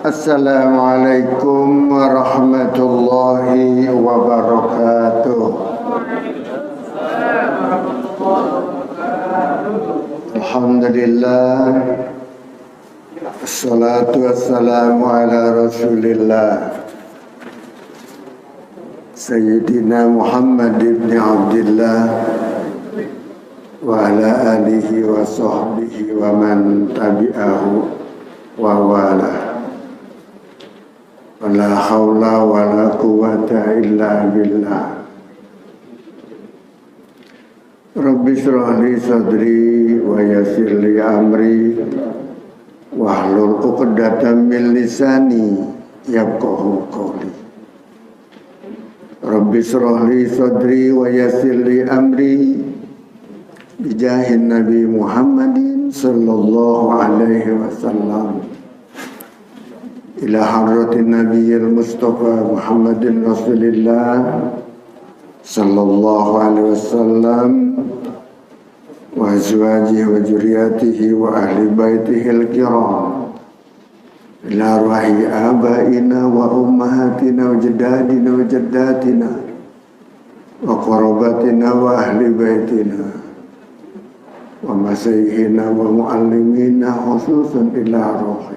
Assalamualaikum warahmatullahi wabarakatuh. Alhamdulillah, assalatu wassalamu ala rasulillah Sayyidina Muhammad ibn Abdillah wa ala alihi wa sahbihi wa man tabi'ahu wa wala. Wala hawla wala quwwata illa billah. Rabbi shrah li sadri wa yassir li amri wahlul 'uqdatam min lisani yafqahu qawli. Rabbi shrah li sadri wa yassir li amri bijahin Nabi Muhammadin sallallahu alaihi wasallam ila hadratin Nabiyil Mustafa Muhammadin Rasulillah sallallahu alaihi wasallam wa azwajihi wa dzurriyyatihi wa ahli baitihil kiram ila arwahi abaina wa ummahatina wa jaddadina wa jaddatina wa qarabatina wa ahli baitina wa masyaykhina wa muallimina khususan ila ruhi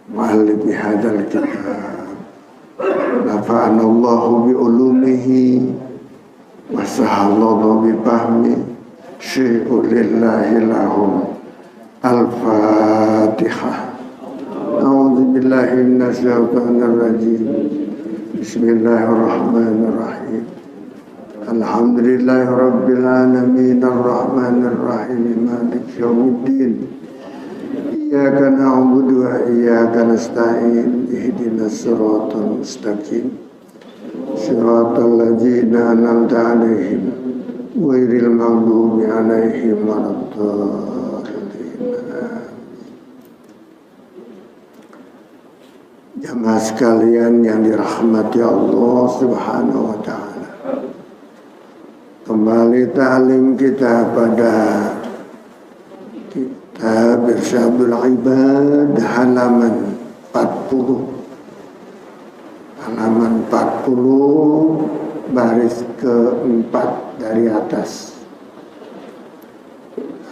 mu'allifi hadzal kitab. Nafa'ana Allahu bi ulumihi wa sahallallahu bi fahmi syai'u lillahi lahum. Al-Fatihah. A'udzu billahi minasy syaithanir rajim. Bismillahirrahmanirrahim. Alhamdulillahi rabbil alamin arrahmanir rahim maliki yaumiddin. Iyyaka na'budu wa iyyaka nasta'in ihdinas siratal mustaqim siratal ladzina an'amta 'alaihim ghairil maghdubi 'alaihim waladdallin. Jamaah sekalian yang dirahmati Allah Subhanahu wa taala. Kembali ta'lim kita pada Irsyadul Ibad halaman 40 baris keempat dari atas,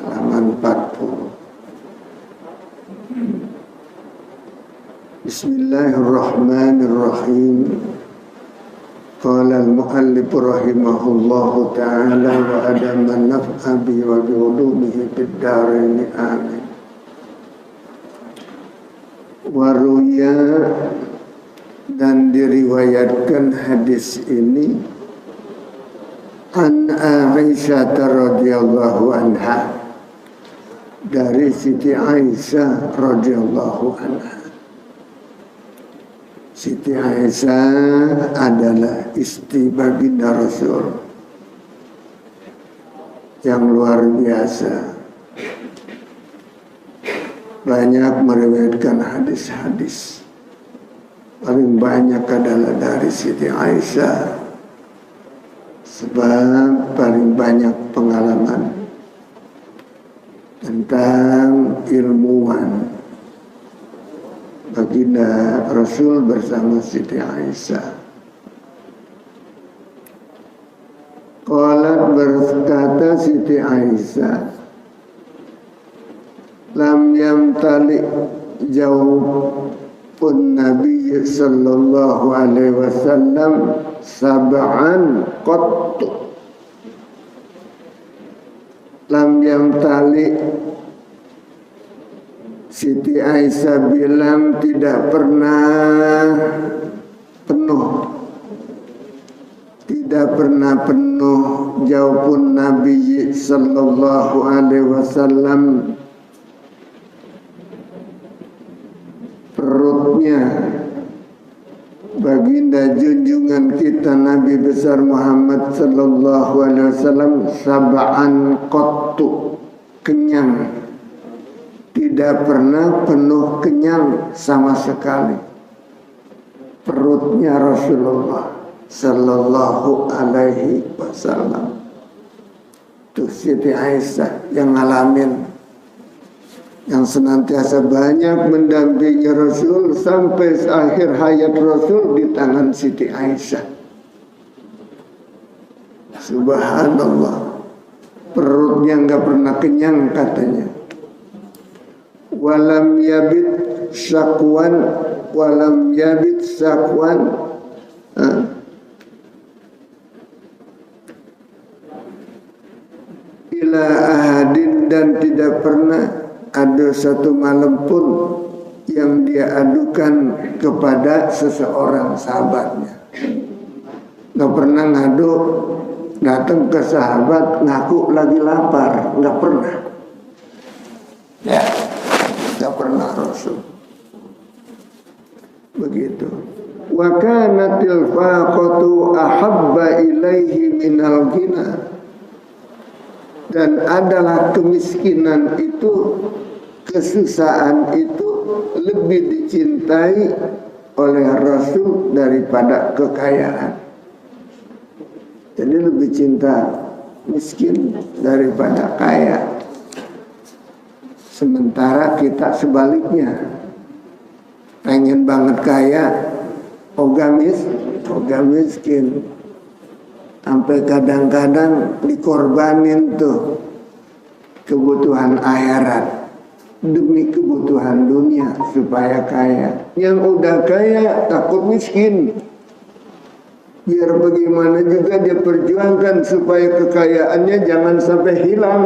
halaman 40. Bismillahirrahmanirrahim. Qala al-mu'allif rahimahullahu ta'ala wa adama naf'a bi wa bi ulumihi fid dharain amin. Waruya, dan diriwayatkan hadis ini an Aisyah radhiyallahu anha, dari Siti Aisyah radhiyallahu anha. Siti Aisyah adalah istri baginda Rasul yang luar biasa, banyak meriwayatkan hadis-hadis. Paling banyak adalah dari Siti Aisyah, sebab paling banyak pengalaman tentang ilmuwan baginda Rasul bersama Siti Aisyah. Qalat, berkata Siti Aisyah, lam yamtali jawabun Nabi sallallahu alaihi wasallam sab'an qattu. Lam yamtali, Siti Aisyah bilang tidak pernah penuh, tidak pernah penuh jawabun Nabi sallallahu alaihi wasallam, perutnya bagi baginda junjungan kita Nabi besar Muhammad sallallahu alaihi wasallam sab'an qattu, kenyang, tidak pernah penuh kenyang sama sekali perutnya Rasulullah sallallahu alaihi wasallam. Tuh Siti Aisyah yang ngalamin, yang senantiasa banyak mendampingi Rasul sampai akhir hayat Rasul di tangan Siti Aisyah. Subhanallah, perutnya nggak pernah kenyang katanya. Walam yabit syakwan, walam yabit syakwan. Ila ahadin, dan tidak pernah ada satu malam pun yang dia adukan kepada seseorang sahabatnya. Nggak pernah ngadu, datang ke sahabat ngaku lagi lapar, nggak pernah. Ya, nggak pernah Rasul begitu. Wa kanatil faqatu ahabba ilaihi minal ghina, dan adalah kemiskinan itu, kesusahan itu lebih dicintai oleh Rasul daripada kekayaan. Jadi lebih cinta miskin daripada kaya. Sementara kita sebaliknya, pengen banget kaya, ogah miskin. Sampai kadang-kadang dikorbanin tuh kebutuhan akhirat demi kebutuhan dunia supaya kaya. Yang udah kaya takut miskin, biar bagaimana juga dia perjuangkan supaya kekayaannya jangan sampai hilang.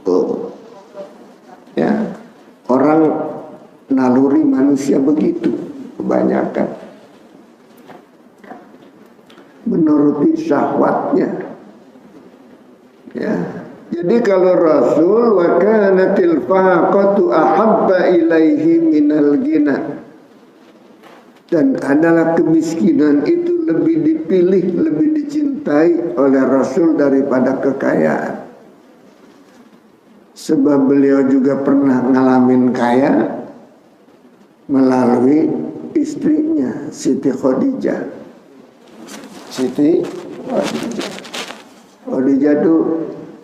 Tuh, ya, orang naluri manusia begitu kebanyakan, menuruti syahwatnya. Ya. Jadi kalau Rasul wa kanatil faqatu ahabba ilaihi minal ghina, dan adalah kemiskinan itu lebih dipilih, lebih dicintai oleh Rasul daripada kekayaan. Sebab beliau juga pernah ngalamin kaya melalui istrinya Siti Khadijah. Siti Khadijah itu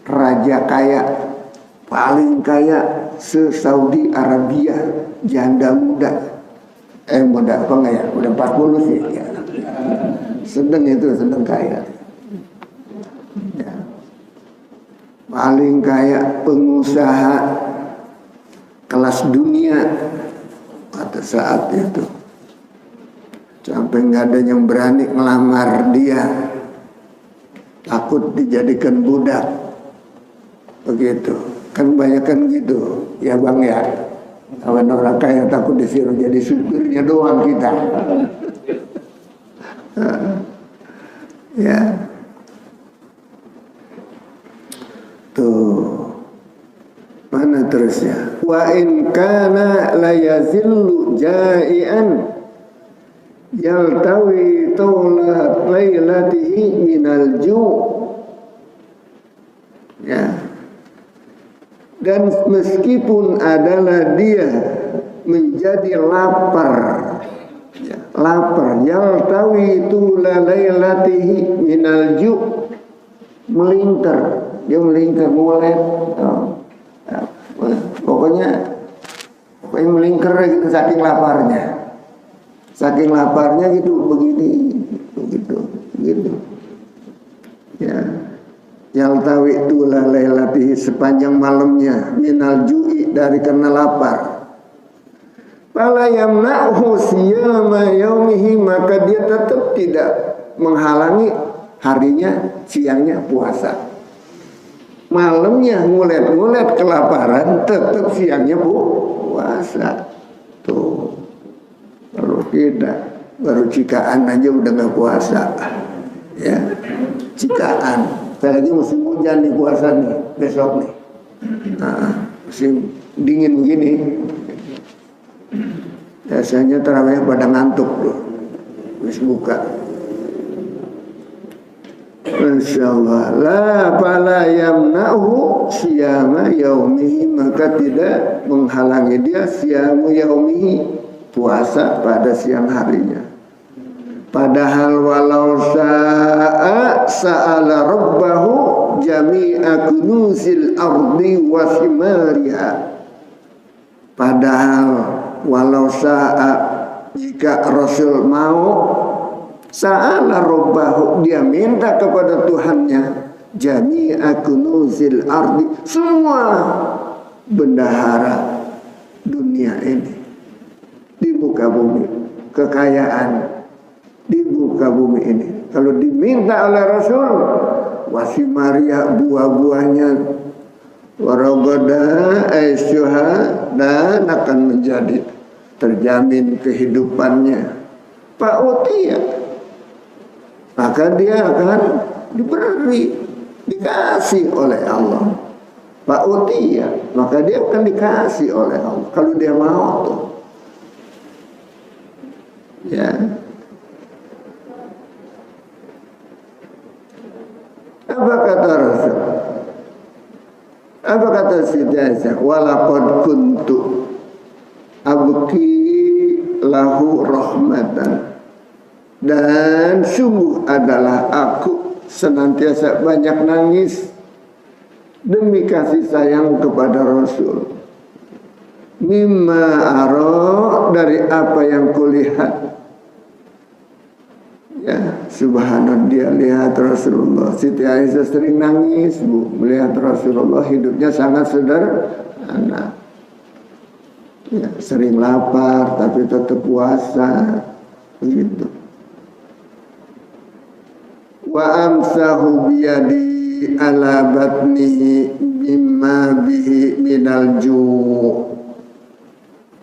raja kaya, paling kaya se-Saudi Arabia, janda muda. Muda apa enggak ya? Udah 40 sih ya. Sedang itu, sedang kaya. Ya. Paling kaya, pengusaha kelas dunia pada saat itu. Sampai nggak ada yang berani ngelamar dia, takut dijadikan budak. Begitu, kan banyak kan gitu, ya bang ya. Kawan orang kaya takut disuruh jadi supirnya doang kita. Ya, tuh mana terusnya? Wa in kana la yazillu ja'ian yaltawi tawla lailatihi minal ju'. Ya. Dan meskipun adalah dia menjadi lapar, ya, lapar, yaltawi tawla lailatihi minal ju', melingkar, dia melingkar mulai, pokoknya melingkar gitu saking laparnya. Saking laparnya gitu, begini, begitu. Ya, yaltawi tula lailatihi, sepanjang malamnya, minal ju'i, dari karena lapar. Fala yamna'hu siyama yaumihi, maka dia tetap tidak menghalangi harinya, siangnya puasa. Malamnya ngulet-ngulet kelaparan, tetap siangnya puasa. Tuh. Kalau kita baru cikaan aja udah gak puasa, ya, cikaan. Apalagi musim hujan nih puasa nih, besok nih. Nah, musim dingin begini, biasanya tarawih pada ngantuk tuh. Wis buka. Masya Allah. La fala yamna'hu siyama yaumihi, maka tidak menghalangi dia siyamu yaumihi, puasa pada siang harinya. Padahal walau sa'ala rabbahu jami'a kunuzil ardi wa simariha. Padahal walau jika Rasul mau, sa'ala rabbahu, dia minta kepada Tuhannya, jami'a kunuzil ardi, semua bendahara dunia ini di muka bumi, kekayaan di muka bumi ini, kalau diminta oleh Rasul, wasimaria, buah-buahnya, warogada aisyuha, dan akan menjadi terjamin kehidupannya, Pak Utia, maka dia akan dikasih oleh Allah. Pak Utia, maka dia akan dikasih oleh Allah kalau dia mau tuh. Ya. Apa kata Rasul? Apa kata Siti Aisyah? Walaqad kuntu abki lahu rahmatan, dan sungguh adalah aku senantiasa banyak nangis demi kasih sayang kepada Rasul. Mimma aro, dari apa yang kulihat. Ya, subhanallah, dia lihat Rasulullah. Siti Aisyah sering nangis, Bu, melihat Rasulullah hidupnya sangat sederhana. Ya, sering lapar tapi tetap puasa, begitu. Wa amsahu biyadi ala batnihi mimma bihi minal ju',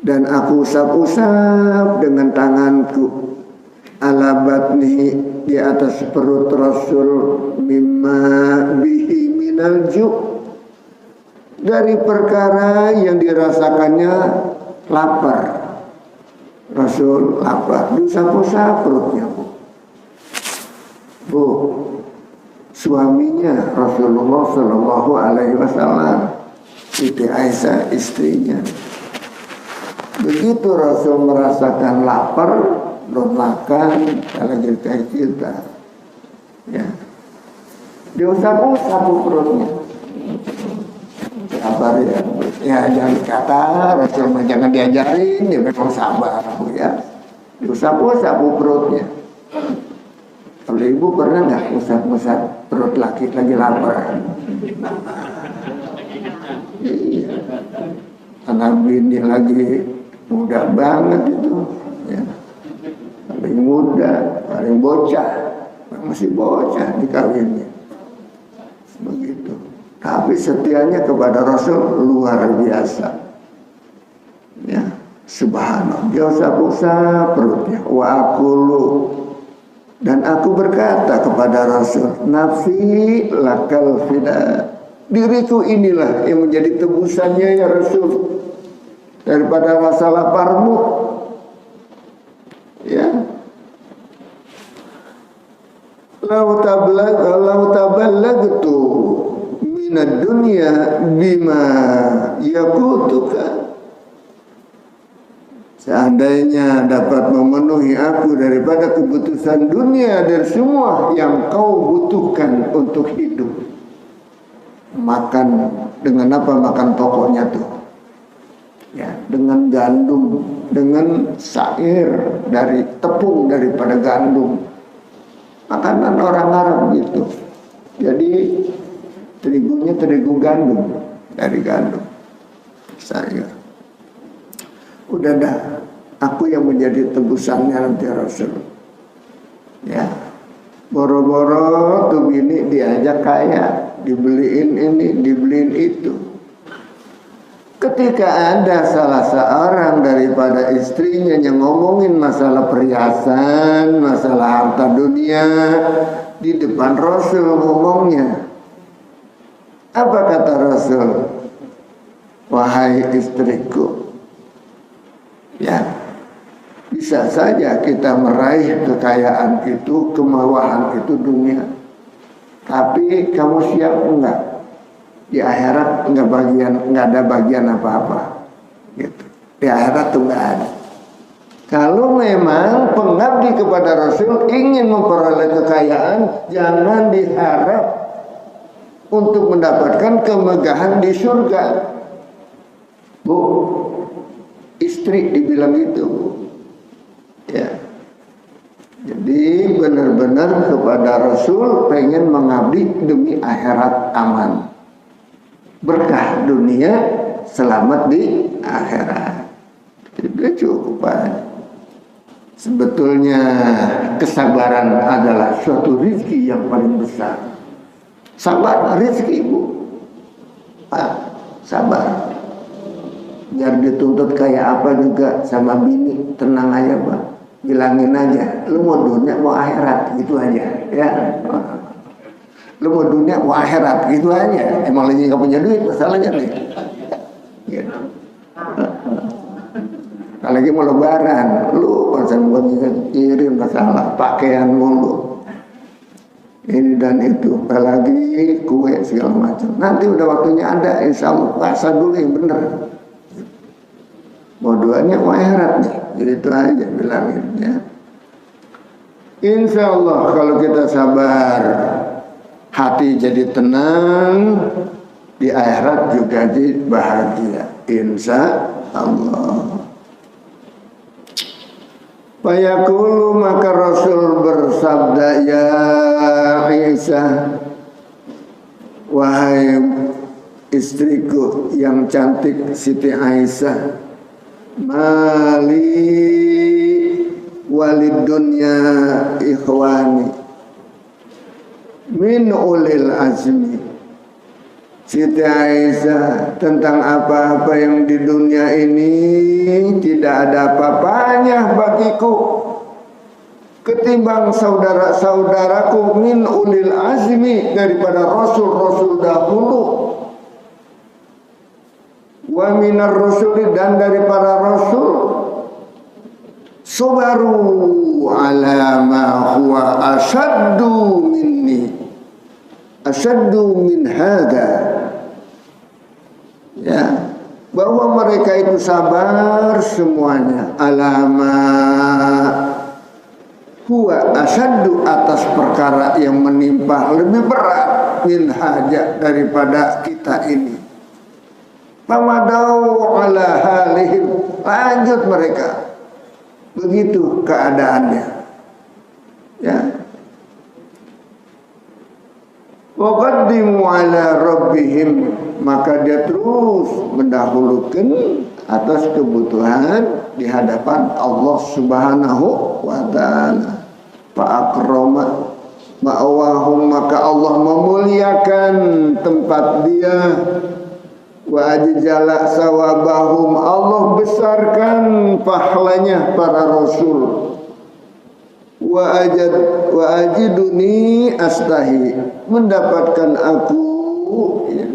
dan aku usap-usap dengan tanganku ala batnihi, di atas perut Rasul, mimma bihi minal ju', dari perkara yang dirasakannya lapar. Rasul lapar, diusap-usap perutnya, Bu, suaminya Rasulullah Shallallahu Alaihi Wasallam, Siti Aisyah istrinya. Begitu Rasul merasakan lapar, belum makan, lagi kayak kita, ya, diusap-usap perutnya. Sabar ya, jangan dikata Rasul jangan diajarin, dia memang sabar, ya. Diusap-usap perutnya. Kalau ibu pernah nggak usap-usap perut laki lagi lapar? Iya. Karena bini lagi muda banget itu, ya. Paling muda, paling bocah, masih bocah dikawinnya, begitu. Tapi setianya kepada Rasul luar biasa, ya, subhanallah. Dia usap-usap perutnya. Wa aqulu, dan aku berkata kepada Rasul, nafsi lakal fida, diriku inilah yang menjadi tebusannya ya Rasul daripada rasa laparmu, ya. Lau taballagtu minad dunya bima yakutuka, seandainya dapat memenuhi aku daripada kebutuhan dunia dan semua yang kau butuhkan untuk hidup. Makan dengan apa? Makan pokoknya tuh, ya, dengan gandum, dengan syair dari tepung daripada gandum. Makanan orang Arab gitu. Jadi terigunya terigu gandum, dari gandum, syair. Udah dah, aku yang menjadi tebusannya nanti Rasul. Ya, boro-boro tuh bini diajak kaya, dibeliin ini, dibeliin itu. Ketika ada salah seorang daripada istrinya yang ngomongin masalah perhiasan, masalah harta dunia di depan Rasul ngomongnya, apa kata Rasul? Wahai istriku, ya, Bisa saja kita meraih kekayaan itu, kemewahan itu dunia. Tapi kamu siap enggak? Di akhirat enggak ada bagian apa-apa. Gitu. Di akhirat tuh enggak ada. Kalau memang pengabdi kepada Rasul ingin memperoleh kekayaan, jangan diharap untuk mendapatkan kemegahan di surga. Bu, istri dibilang gitu, Bu. Ya. Jadi benar-benar kepada Rasul pengen mengabdi demi akhirat aman. Berkah dunia, selamat di akhirat. Jadi cukup aja. Sebetulnya kesabaran adalah suatu rezeki yang paling besar. Sabar rezeki, Bu. Sabar. Biar dituntut kayak apa juga sama bini, tenang aja, Pak. Bilangin aja, lu mau dunia mau akhirat, gitu aja, ya. Lu mau dunia mau akhirat, gitu aja. Emang lagi gak punya duit, masalahnya nih. Gitu. Lagi mau lebaran, lu pasang kirim masalah pakaian mulu, ini dan itu, apalagi kue segala macam. Nanti udah waktunya ada, insya Allah puasa dulu yang bener. Mau duanya mau akhirat nih, gitu aja bilangin ya. Insya Allah kalau kita sabar, hati jadi tenang, di akhirat juga jadi bahagia. Insya Allah. Fayaqulu maka Rasul bersabda, ya Aisyah, wahai istriku yang cantik Siti Aisyah, mali walid dunya ikhwani min ulil azmi. Siti Aisyah, tentang apa-apa yang di dunia ini tidak ada apa-apanya bagiku ketimbang saudara-saudaraku min ulil azmi, daripada rasul-rasul dahulu, wa minar rusuli, dan dari para rasul, sabaru ala ma huwa asyaddu minni, asyaddu min hada. Ya, bahwa mereka itu sabar semuanya alama huwa asyaddu, atas perkara yang menimpa lebih berat min haja, daripada kita ini. Pamadau ala halihim, lanjut mereka, begitu keadaannya. Ya, waqaddimu ala rabbihim, maka dia terus mendahulukan atas kebutuhan di hadapan Allah Subhanahu wa ta'ala. Fa'akrama ma'awahum, maka Allah memuliakan tempat dia. Wa ajjala sawabahum, Allah besarkan pahalanya para rasul. Wa ajiduni astahi, mendapatkan aku ya,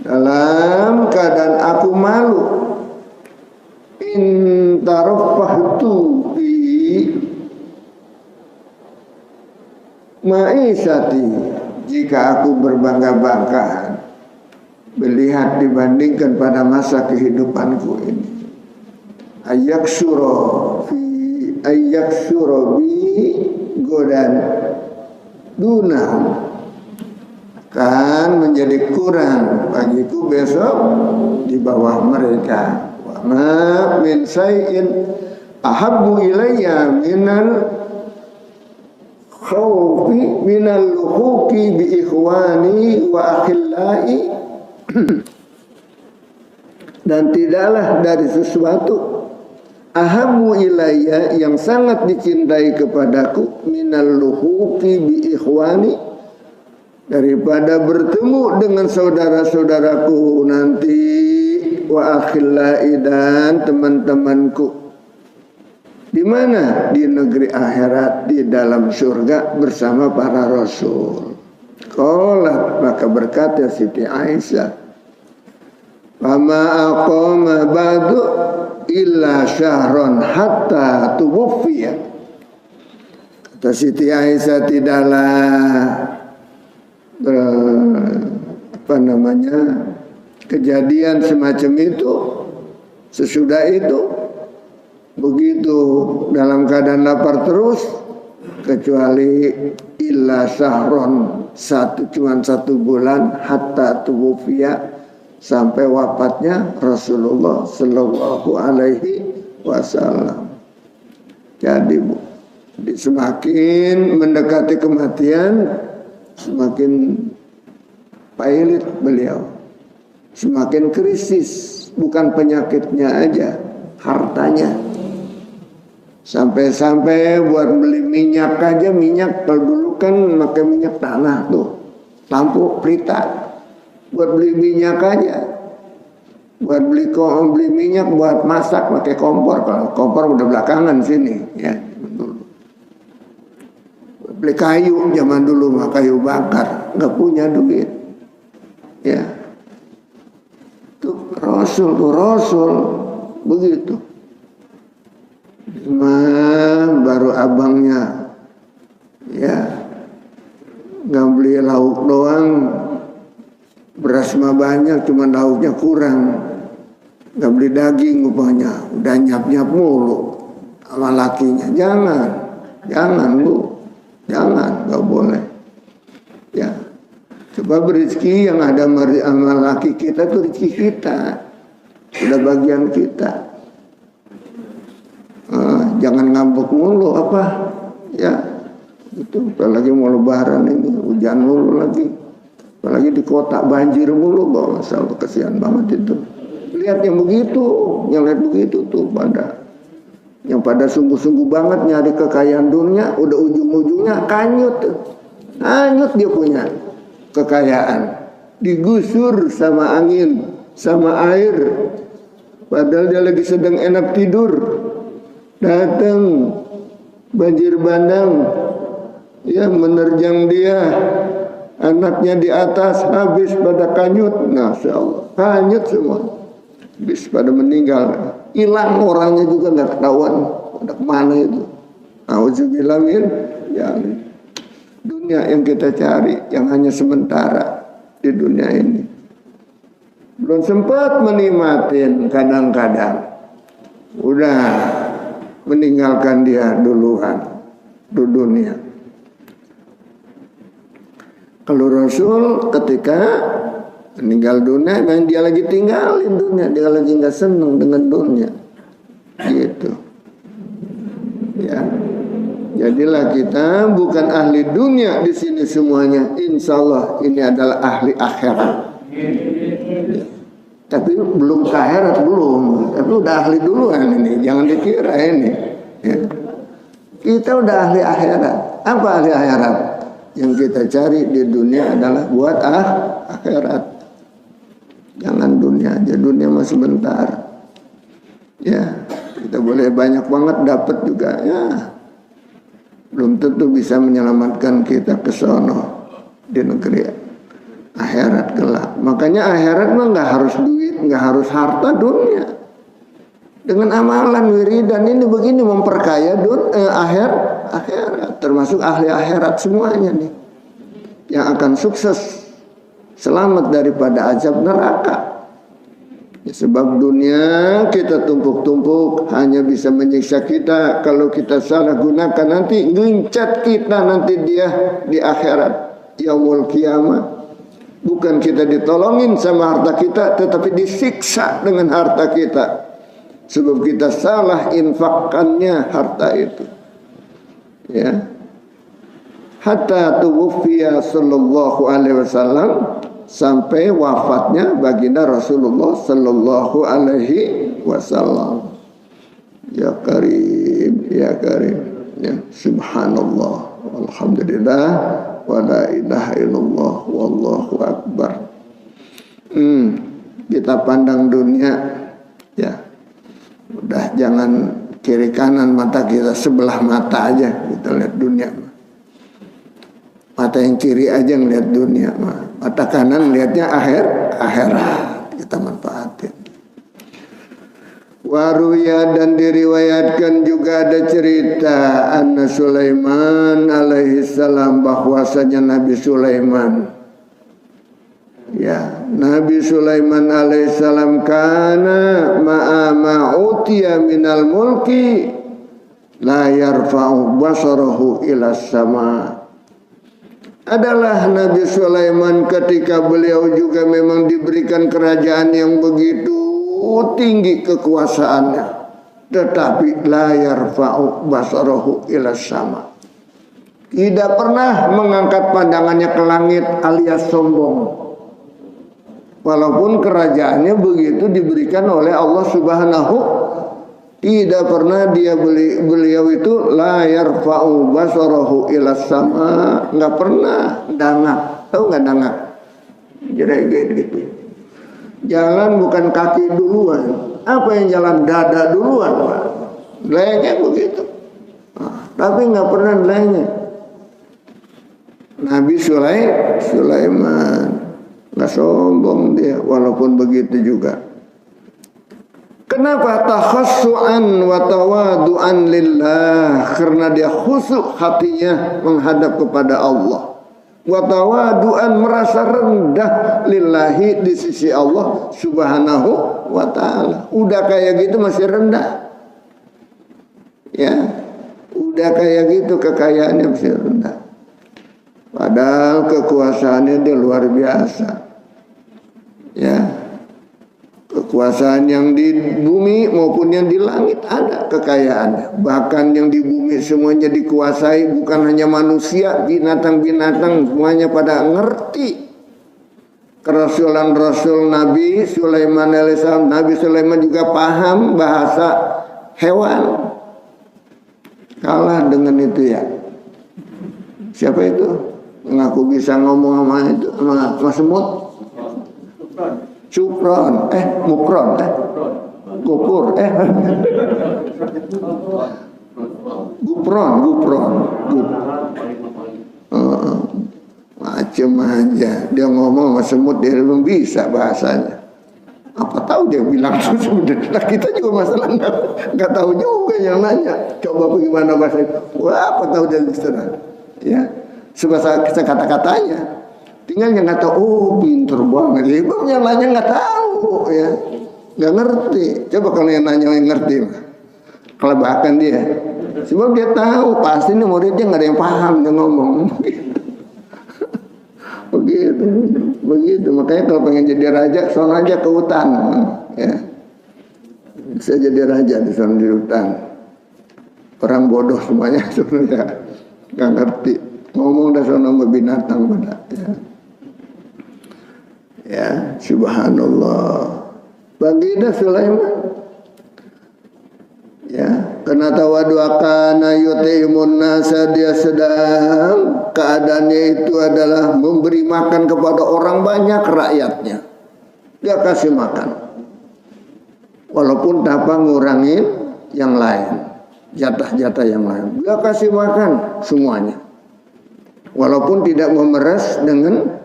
dalam keadaan aku malu. In tarafahtu bi ma'isati, jika aku berbangga-banggaan melihat dibandingkan pada masa kehidupanku ini. Ayyaksuro bi godan duna, kan menjadi kurang bagiku besok di bawah mereka. Wa ma min syai'in ahabbu ilayya minal khawfi minal luhuqi bi ikhwani wa akhillai. Dan tidaklah dari sesuatu ahamu ilayya, yang sangat dicintai kepadaku, minal luhuqi bi ikhwani, daripada bertemu dengan saudara-saudaraku nanti, wa akhillai, dan teman-temanku. Di mana? Di negeri akhirat, di dalam surga bersama para rasul. Qalat, maka berkata Siti Aisyah, fama aqama ba'du illa syahron hatta tuwfiya. Kata Siti Aisyah, tidaklah kejadian semacam itu sesudah itu begitu dalam keadaan lapar terus, kecuali illa syahron, cuman 1 bulan, hatta tuwfiya, sampai wafatnya Rasulullah Sallallahu Alaihi Wasallam. Jadi semakin mendekati kematian, semakin pailit beliau, semakin krisis. Bukan penyakitnya aja, hartanya. Sampai-sampai buat beli minyak aja, minyak kalau dulu kan pakai minyak tanah tuh, lampu pelita. Buat beli minyak aja, buat beli minyak buat masak pakai kompor. Kalau kompor udah belakangan sini, ya. Beli kayu zaman dulu mah kayu bakar, nggak punya duit, ya. Rasul begitu. Baru abangnya, ya, nggak beli lauk doang, beras mah banyak, cuma lauknya kurang. Nggak beli daging rupanya, udah nyap mulu sama lakinya. Jangan bu, jangan, nggak boleh. Ya. Sebab rezeki yang ada sama laki kita itu rezeki kita, sudah bagian kita. Jangan ngambek mulu apa, ya itu. Apalagi mau lebaran ini, hujan mulu lagi, apalagi di kota banjir mulu, bawa masalah, kesian banget itu. Lihat yang begitu, yang lihat begitu tuh yang pada sungguh-sungguh banget nyari kekayaan dunia, udah ujung-ujungnya hanyut dia punya kekayaan, digusur sama angin, sama air. Padahal dia lagi sedang enak tidur, datang banjir bandang, ya, menerjang dia, anaknya di atas, habis pada kanyut. Masya Allah, kanyut semua, habis pada meninggal, hilang orangnya juga nggak ketahuan ada kemana itu. Auzubillah min dzalik. Dunia yang kita cari yang hanya sementara di dunia ini, belum sempat menikmatin, kadang-kadang udah meninggalkan dia duluan di dunia. Kalau Rasul ketika meninggal dunia, memang dia lagi tinggalin dunia, dia lagi nggak seneng dengan dunia, gitu, ya. Jadilah kita bukan ahli dunia di sini semuanya. Insya Allah ini adalah ahli akhirat. Ya. Tapi belum ke akhirat belum. Tapi udah ahli duluan ini. Jangan dikira ini. Ya. Kita udah ahli akhirat. Apa ahli akhirat? Yang kita cari di dunia adalah buat akhirat. Jangan dunia aja. Dunia masih sebentar. Ya, kita boleh banyak banget dapat juga. Ya. Belum tentu bisa menyelamatkan kita ke sono di negeri akhirat kelak. Makanya akhirat mah nggak harus duit, nggak harus harta dunia. Dengan amalan wiridan ini begini memperkaya akhirat, termasuk ahli akhirat semuanya nih yang akan sukses selamat daripada azab neraka. Ya, sebab dunia kita tumpuk-tumpuk hanya bisa menyiksa kita kalau kita salah gunakan, nanti ngecat kita nanti dia di akhirat yaumul kiamah. Bukan kita ditolongin sama harta kita, tetapi disiksa dengan harta kita sebab kita salah infakkannya harta itu, ya. Hatta tuwfiya sallallahu alaihi wasallam, sampai wafatnya baginda Rasulullah Sallallahu Alaihi Wasallam. Ya Karim, ya Karim, ya Subhanallah, Alhamdulillah, wa la ilaha illallah, wallahu akbar. Kita pandang dunia, ya, udah jangan kiri kanan mata kita, sebelah mata aja kita lihat dunia. Mata yang kiri aja ngeliat dunia, mata kanan lihatnya akhirat, kita manfaatin. Waruya dan diriwayatkan juga ada cerita anna Sulaiman alaihi salam, bahwasanya Nabi Sulaiman, ya, Nabi Sulaiman alaihi salam kana ma'a ma'utiya minal mulki la yarfa'u basarahu ila sama. Adalah Nabi Sulaiman ketika beliau juga memang diberikan kerajaan yang begitu tinggi kekuasaannya, tetapi la yarfa'u basarahu ila sama, tidak pernah mengangkat pandangannya ke langit alias sombong, walaupun kerajaannya begitu diberikan oleh Allah Subhanahu. Tidak pernah beliau itu la yarfa'u basarahu ila sama, nggak pernah dangak. Tahu nggak dangak? Jadi gitu. Jalan bukan kaki duluan. Apa yang jalan dada duluan, Pak? Lengek begitu. Nah, tapi nggak pernah lengek. Nabi Sulaiman nggak sombong dia, walaupun begitu juga. Kenapa? Takhassu'an wa tawadu'an lillah, karena dia khusyuk hatinya menghadap kepada Allah. Wa tawadu'an, merasa rendah lillahi, di sisi Allah Subhanahu wa ta'ala. Udah kayak gitu masih rendah, ya, udah kayak gitu kekayaannya masih rendah, padahal kekuasaannya dia luar biasa, ya. Kekuasaan yang di bumi maupun yang di langit ada kekayaannya. Bahkan yang di bumi semuanya dikuasai, bukan hanya manusia, binatang-binatang semuanya pada ngerti kerasulan Rasul Nabi Sulaiman alaihissalam. Nabi Sulaiman juga paham bahasa hewan. Kalah dengan itu, ya. Siapa itu? Mengaku bisa ngomong sama itu, sama semut. Cukron, mukron, gupur, gupron, macam aja. Dia ngomong sama semut, dia belum bisa bahasanya. Apa tahu dia bilang semut. Nah, kita juga masalah nggak tahu juga yang nanya. Coba bagaimana bahasanya? Wah, apa tahu dia bisa? Ya, sebahasa kata-katanya. Tinggal yang nggak tahu, oh pinter banget. Ya, yang nanya nggak tahu, ya, nggak ngerti. Coba kalau yang nanya yang ngerti, kelebakan dia. Sebab dia tahu pasti nih muridnya nggak ada yang paham dia ngomong. Begitu. Makanya kalau pengen jadi raja, sono aja ke hutan, ya. Bisa jadi raja di sana di hutan. Orang bodoh semuanya sebenarnya nggak ngerti. Ngomong dah sono sama binatang pada, ya. Ya, subhanallah. Baginda Sulaiman, ya, karena tawadu'akana yutimun nasa, dia sedang keadaannya itu adalah memberi makan kepada orang banyak rakyatnya. Dia kasih makan, walaupun tanpa ngurangin yang lain, jatah-jatah yang lain. Dia kasih makan semuanya, walaupun tidak memeras dengan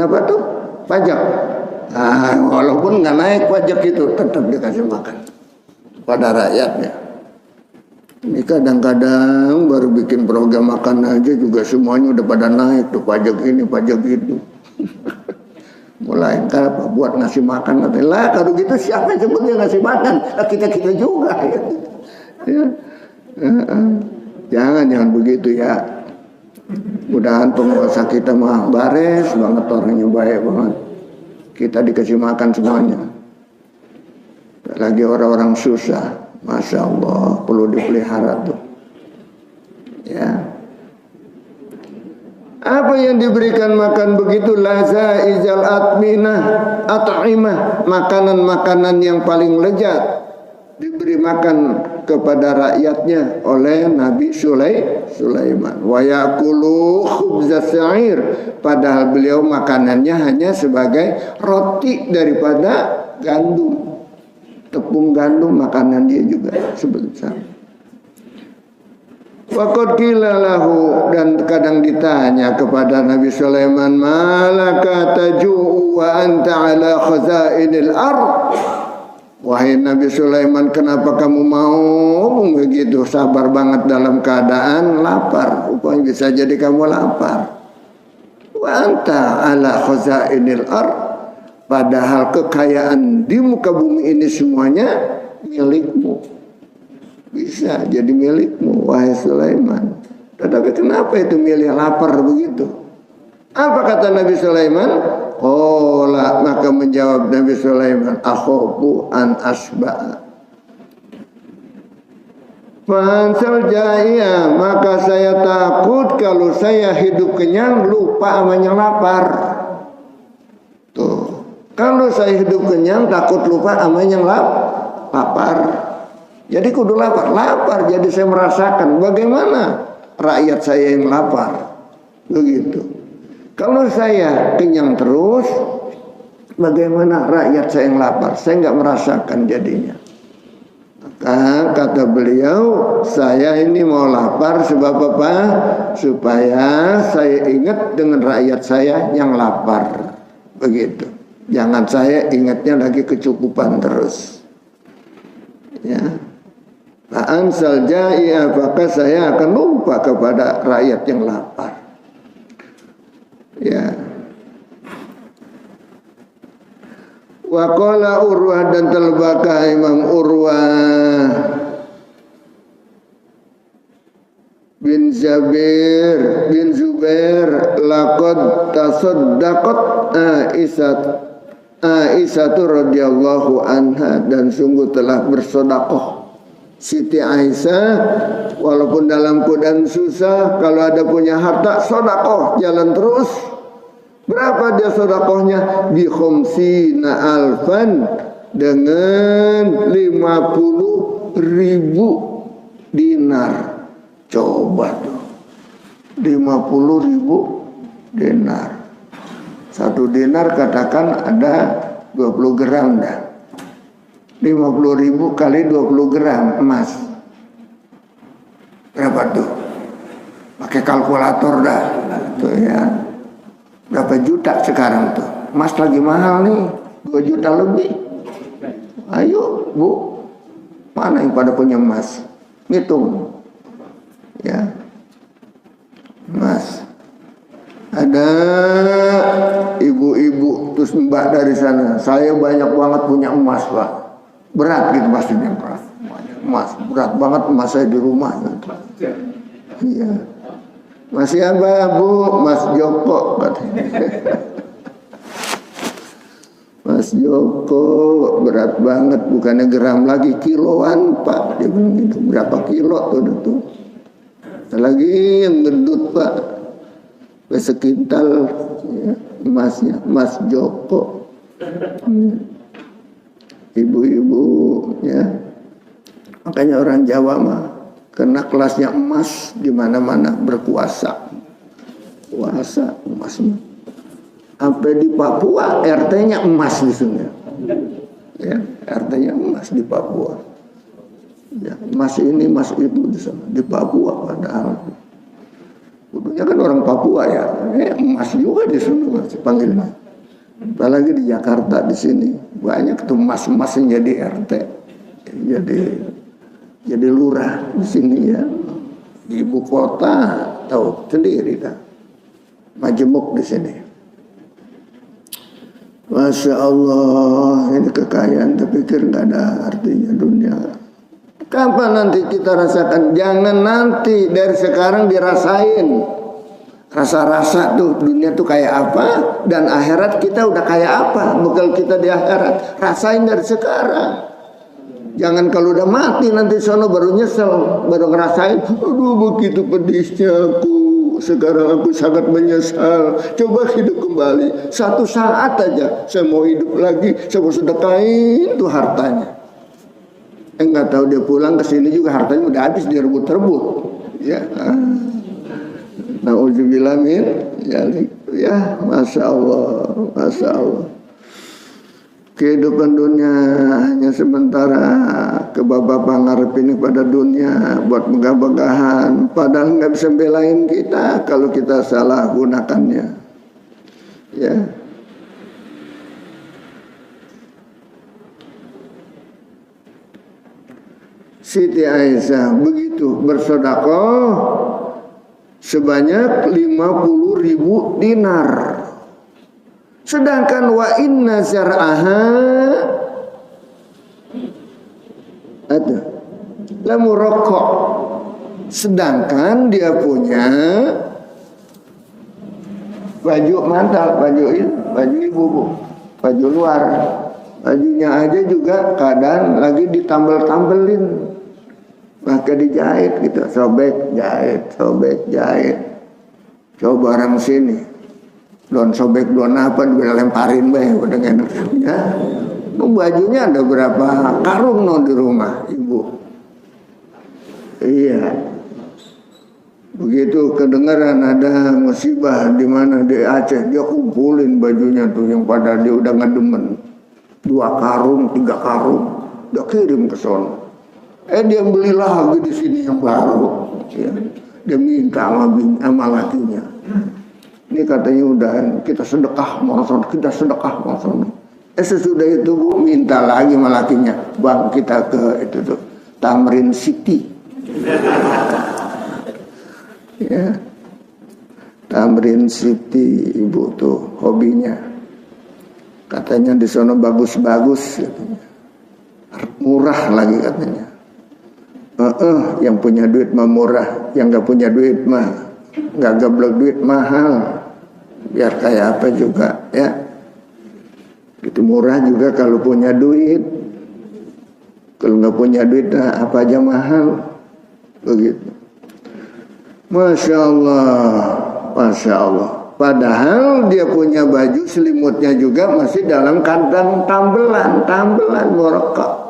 apa tuh? Pajak. Nah, walaupun nggak naik pajak itu, tetap dikasih makan pada rakyatnya. Ini kadang-kadang baru bikin program makan aja juga semuanya udah pada naik tuh, pajak ini, pajak itu. Mulai apa? Buat ngasih makan. Lah kalau gitu siapa yang sebutnya ngasih makan? Lah kita juga. Ya. Jangan begitu, ya. Mudahan penguasa kita mah bares banget, orangnya baik banget. Kita dikasih makan semuanya. Lagi orang-orang susah, masya Allah, perlu dipelihara tuh. Ya. Apa yang diberikan makan begitu? Laza izal at'imah, makanan-makanan yang paling lezat diberi makan kepada rakyatnya oleh Nabi Sulaiman. Wa yakulu khubza sa'ir, padahal beliau makanannya hanya sebagai roti daripada gandum. Tepung gandum makanan dia juga sebesar. Waqad qila lahu, dan kadang ditanya kepada Nabi Sulaiman, malaka taju'u wa anta ala khazainil ard. Wahai Nabi Sulaiman, kenapa kamu mau begitu sabar banget dalam keadaan lapar? Rupanya bisa jadi kamu lapar. Wa anta ala khazainil ard, padahal kekayaan di muka bumi ini semuanya milikmu. Bisa jadi milikmu, wahai Sulaiman. Tetapi kenapa itu milih lapar begitu? Apa kata Nabi Sulaiman? Qala, maka menjawab Nabi Sulaiman, akhofu an asba'a. Fansal jaya, maka saya takut kalau saya hidup kenyang lupa sama yang lapar. Tuh, kalau saya hidup kenyang takut lupa sama yang lapar. Jadi kudu lapar, jadi saya merasakan bagaimana rakyat saya yang lapar. Begitu. Kalau saya kenyang terus, bagaimana rakyat saya yang lapar? Saya nggak merasakan jadinya. Maka kata beliau, saya ini mau lapar sebab apa? Supaya saya ingat dengan rakyat saya yang lapar. Begitu. Jangan saya ingatnya lagi kecukupan terus. Ya. Ansal jaya, maka saya akan lupa kepada rakyat yang lapar. Ya. Wa qala Urwah, dan terbaka Imam Urwah bin Zubair, laqad tasaddaqat Aisyah radhiyallahu anha, dan sungguh telah bersedekah Siti Aisyah, walaupun dalam keadaan susah, kalau ada punya harta, sedekah jalan terus. Berapa dia sedekahnya? Bi khamsina alfan, dengan 50.000 dinar. Coba tuh, 50.000 dinar. Satu dinar katakan ada 20 gram dah. 50.000 kali 20 gram emas. Berapa tuh? Pakai kalkulator dah. Tuh ya. Berapa juta sekarang tuh? Emas lagi mahal nih. 2 juta lebih. Ayo, Bu. Mana yang pada punya emas? Hitung. Ya. Emas. Ada ibu-ibu terus mbak dari sana. Saya banyak banget punya emas, Pak. Berat gitu maksudnya, Pak. Emas, berat banget emas saya di rumah. Iya. Masih apa, Bu? Mas Joko katanya. Mas Joko berat banget, bukannya gram lagi, kiloan, Pak. Dia bilang gitu, berapa kilo tuh? Lagi yang gendut, Pak. Sekintal ya, emasnya, Mas Joko. Ibu-ibu ya, makanya orang Jawa mah karena kelasnya emas di mana-mana berkuasa, kuasa emas. Sampai di Papua RT-nya emas di sini, ya RT-nya emas di Papua. Ya, emas ini emas itu di sana di Papua, padahal kudunya kan orang Papua ya, emas juga di sini masih panggilnya. Apalagi di Jakarta di sini banyak tuh emas-emas yang jadi RT, jadi lurah di sini ya. Di ibu kota tahu sendiri dah, majemuk di sini. Masya Allah, ini kekayaan terpikir nggak ada artinya dunia. Kapan nanti kita rasakan? Jangan nanti, dari sekarang dirasain. Rasa-rasa tuh dunia tuh kayak apa, dan akhirat kita udah kayak apa, bekal kita di akhirat. Rasain dari sekarang. Jangan kalau udah mati nanti sono baru nyesel, baru ngerasain, aduh begitu pedisnya aku, sekarang aku sangat menyesal. Coba hidup kembali, satu saat aja saya mau hidup lagi, saya mau sedekahin tuh hartanya. Enggak tahu dia pulang ke sini juga hartanya udah habis direbut-rebut. Ya. Nauzubillah min ya, masya Allah, masya Allah. kehidupan dunia hanya sementara, kebaba pangarep ini pada dunia buat megah-megahan, padahal nggak bisa belain kita kalau kita salah gunakannya. Ya. Siti Aisyah begitu bersedekah sebanyak 50.000 dinar. Sedangkan wa inna syar'aha ada lamuraqqa. Sedangkan dia punya baju mantal, baju ibu, baju luar. Bajunya aja juga kadang lagi ditambel-tambelin. Maka dijahit gitu, sobek, jahit. Coba orang sini, don sobek, don apa, lemparin udah enak. Ya, bajunya ada berapa karung di rumah ibu. Iya. Begitu kedengaran ada musibah di mana di Aceh, dia kumpulin bajunya tuh yang pada dia udah ngedemen. 2 karung, 3 karung, dia kirim ke sono. Dia beli lagi di sini yang baru. Ya. Dia minta sama lakinya. Ini katanya udah kita sedekah maksud kita sedekah maksud. Sesudah itu Bu minta lagi sama lakinya, bang kita ke itu tuh Tamrin City. Ya. Tamrin City ibu tuh hobinya. Katanya di sana bagus-bagus, murah lagi katanya. Yang punya duit mah murah, yang nggak punya duit mah nggak gablek duit mahal. Biar kayak apa juga, ya. Itu murah juga kalau punya duit. Kalau nggak punya duit, nah apa aja mahal, begitu. Masya Allah. Padahal dia punya baju selimutnya juga masih dalam kandang tambelan muraqqa.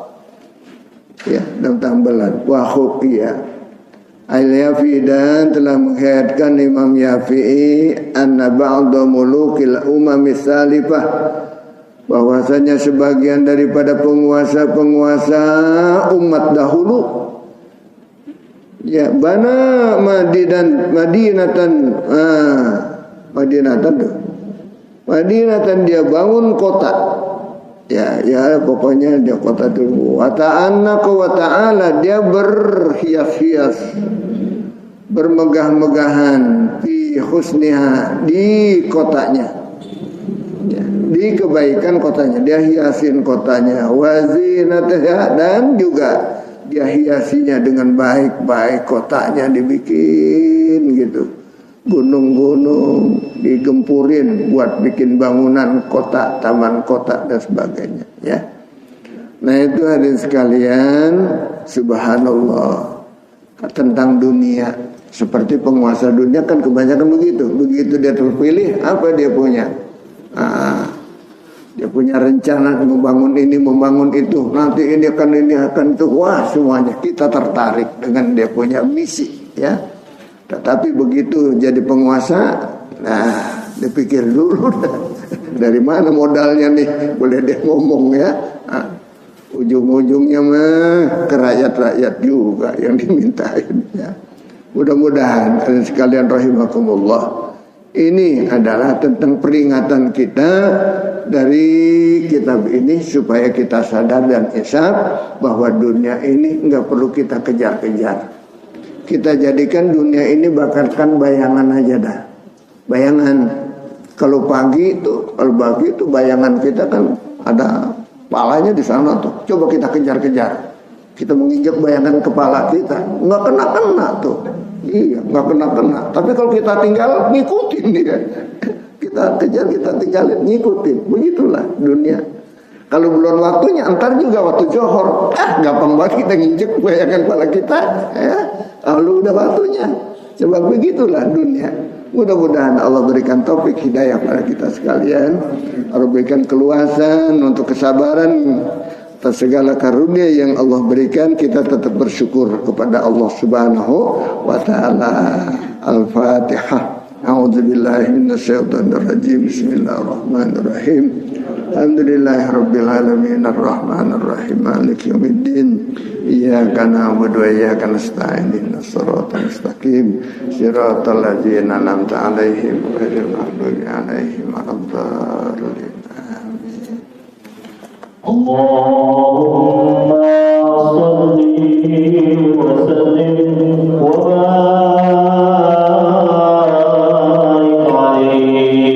Ya, dalam tambelan. Wa khufiya. Al-Yafi dan telah menghayatkan Imam Yafi'i anna ba'da mulukil umami salifah, bahwasanya sebagian daripada penguasa-penguasa umat dahulu ya bana Madinatan dia bangun kota. Ya pokoknya dia kota dulu. Wa ta'ala dia berhias-hias, bermegah-megahan fi husniha di kotanya. Ya, di kebaikan kotanya dia hiasin kotanya, wazinatha dan juga dia hiasinya dengan baik-baik kotanya dibikin gitu. Gunung-gunung digempurin buat bikin bangunan kota, taman kota dan sebagainya, ya. Nah itu hadirin sekalian, subhanallah, tentang dunia. Seperti penguasa dunia kan kebanyakan begitu. Begitu dia terpilih, apa dia punya? Dia punya rencana membangun ini, membangun itu. Nanti ini akan itu. Wah semuanya kita tertarik dengan dia punya misi, ya. Tetapi begitu jadi penguasa, nah dipikir dulu dari mana modalnya nih, boleh dia ngomong ya. Ujung-ujungnya mah ke rakyat-rakyat juga yang dimintain ya. Mudah-mudahan sekalian rahimakumullah, ini adalah tentang peringatan kita dari kitab ini supaya kita sadar dan insaf bahwa dunia ini enggak perlu kita kejar-kejar. Kita jadikan dunia ini bakalkan bayangan aja dah. Bayangan. Kalau pagi itu bayangan kita kan ada kepalanya di sana tuh. Coba kita kejar-kejar. Kita menginjak bayangan kepala kita, nggak kena tuh. Iya, nggak kena. Tapi kalau kita tinggal ngikutin dia. Kita kejar, kita tinggalin, ngikutin. Begitulah dunia. Kalau belum waktunya, antar juga waktu johor. Gampang banget kita nginjek bayangan kepala kita. Ya. Lalu udah waktunya. Coba begitulah dunia. Mudah-mudahan Allah berikan taufik hidayah pada kita sekalian. Allah berikan keluasan untuk kesabaran atas segala karunia yang Allah berikan. Kita tetap bersyukur kepada Allah Subhanahu wa ta'ala. Al-Fatihah. A'udzubillahi minasyaitonir rajim. Bismillahirrahmanirrahim. Alhamdulillahirabbil alamin arrahmanir rahim maliki yaumiddin iyyaka na'budu wa iyyaka nasta'in ihdinas siratal mustaqim siratal ladzina an'amta 'alaihim ghairil maghdubi 'alaihim waladdallin. Allahumma shalli wa sallim wa barik alaihi.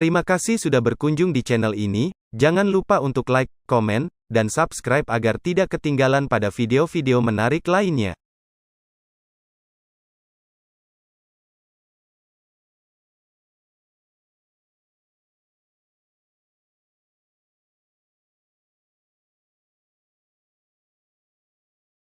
Terima kasih sudah berkunjung di channel ini. Jangan lupa untuk like, komen, dan subscribe agar tidak ketinggalan pada video-video menarik lainnya.